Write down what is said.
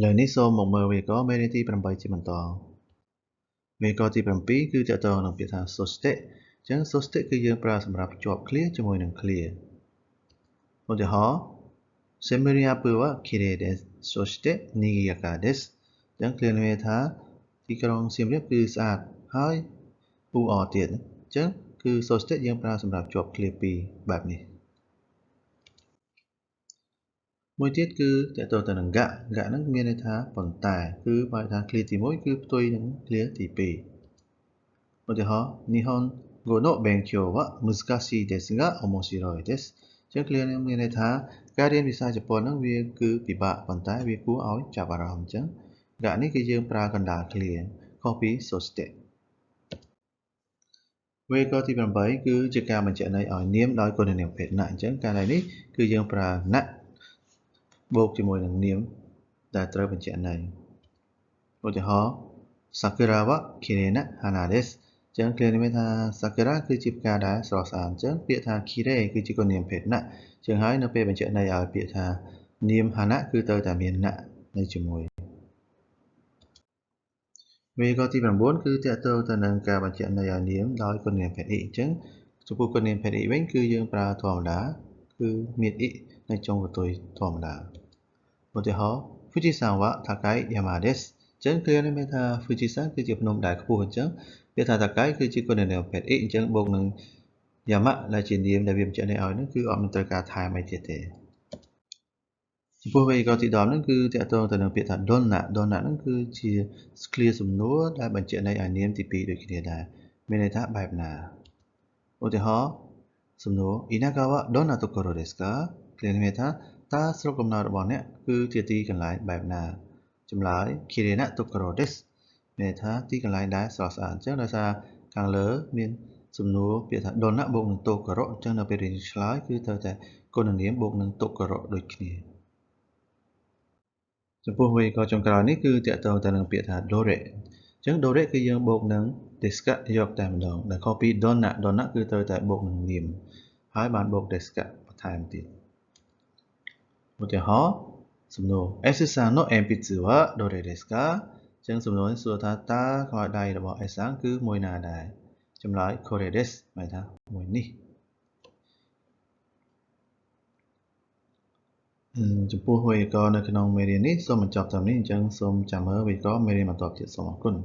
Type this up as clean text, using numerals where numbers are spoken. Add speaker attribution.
Speaker 1: លើនេះសូមមកមើលវេយ្យាករណ៍មេរៀនទី8ជាបន្តវេយ្យាករណ៍ទី7គឺតកតងនឹងពាក្យថា soste អញ្ចឹង soste គឺយើងប្រើសម្រាប់ភ្ជាប់ clear ជាមួយនឹង clear ឧទាហរណ៍ Semuriapu wa kirei desu. Soshite nigiyaka desu អញ្ចឹង clear មានថាទីក្រុងសៀមរាបគឺស្អាតហើយអ៊ូអរទៀតអញ្ចឹងគឺ soste យើងប្រើសម្រាប់ភ្ជាប់ clear ពីរបែបនេះមួយទៀតគឺតកតទៅនឹងgakហ្នឹងមានន័យថាប៉ុន្តែគឺបើថា clear ទី1គឺផ្ទុយនឹង clear ទី2ឧទាហរណ៍ Nihon go no benkyou wa muzukashii desu ga omoshiroi desu អញ្ចឹង clear នេះមានន័យថាការរៀនភាសាជប៉ុនហ្នឹងវាគឺពិបាកប៉ុន្តែវាគួរឲ្យចាប់អារម្មណ៍អញ្ចឹងgakនេះគឺយើងប្រើកណ្ដាល clear ខុសពី soste វេយ្យាករណ៍ទី8គឺជាការបញ្ជាក់ន័យឲ្យនាមដោយគុណនាមភេទណាអញ្ចឹងករណីនេះគឺយើងប្រើណាបូកជាមួយនឹងនាមដែលត្រូវបញ្ជាក់ន័យឧទាហរណ៍ Sakura wa kirei na hana desu អញ្ចឹង clear នេះមានថា Sakura គឺជាផ្កាដែលស្រស់ស្អាតអញ្ចឹងពាក្យថា kirei គឺជាគុណនាមភេទណាអញ្ចឹងហើយនៅពេលបញ្ជាក់ន័យឲ្យពាក្យថានាម hana គឺត្រូវតែមានណានៅជាមួយវេយ្យាករណ៍ទី9គឺតកតទៅនឹងការបញ្ជាក់ន័យឲ្យនាមដោយគុណនាមភេទ អ៊ី អញ្ចឹងចំពោះគុណនាមភេទ អ៊ី វិញគឺយើងប្រើធម្មតាគឺមាន អ៊ី នៅចុងកន្ទុយធម្មតាឧទាហរណ៍ Fujisan wa takai yama desu អញ្ចឹង clear នេះមានថា Fujisan គឺជាភ្នំដែលខ្ពស់អញ្ចឹងពាក្យថា takai គឺជាគុណនាមភេទ អ៊ី អញ្ចឹងបូកនឹង yama ដែលជានាមដែលវាបញ្ជាក់ន័យឲ្យនោះគឺអត់មានត្រូវការថែមអីទៀតទេចំពោះវេយ្យាករណ៍ទី10ហ្នឹងគឺតកតងទៅនឹងពាក្យថា donna ហ្នឹងគឺជា clear សំណួរដែលបញ្ជាក់ន័យឲ្យនាមទី2ដូចគ្នាដែរមានន័យថាបែបណាឧទាហរណ៍សំណួរ Inaka wa donna tokoro desu ka clear មានថាតើស្រុកកំណើតរបស់អ្នកគឺជាទីកន្លែងបែបណាចម្លើយ kirei na tokoro desu មានថាទីកន្លែងដែលស្រស់ស្អាតអញ្ចឹងដោយសារខាងលើមានសំណួរពាក្យថា donna បូកនឹង tokoro អញ្ចឹងនៅពេលរៀនឆ្លើយគឺត្រូវតែគុណនាមបូកនឹង tokoro ដូចគ្នាចំពោះវេយ្យាករណ៍ចុងក្រោយនេះគឺតកតងទៅនឹងពាក្យថា dore អញ្ចឹង dore គឺយើងបូកនឹង desu ka យកតែម្ដងដែលខុសពី donna គឺត្រូវតែបូកនឹងនាមហើយបានបូក desu ka បន្ថែមទៀតឧទាហរណ៍សំណួរ S-san no enpitsu wa dore desu ka អញ្ចឹងសំណួរនេះសួរថាតើខ្មៅដៃរបស់ S-san គឺមួយណាដែរចម្លើយ kore desu หมายថាមួយនេះចំពោះវេយ្យាករណ៍នៅក្នុងមេរៀននេះសូមបញ្ចប់ត្រឹមនេះអញ្ចឹងសូមចាំមើលវេយ្យាករណ៍មេរៀនបន្តទៀតសូមអរគុណ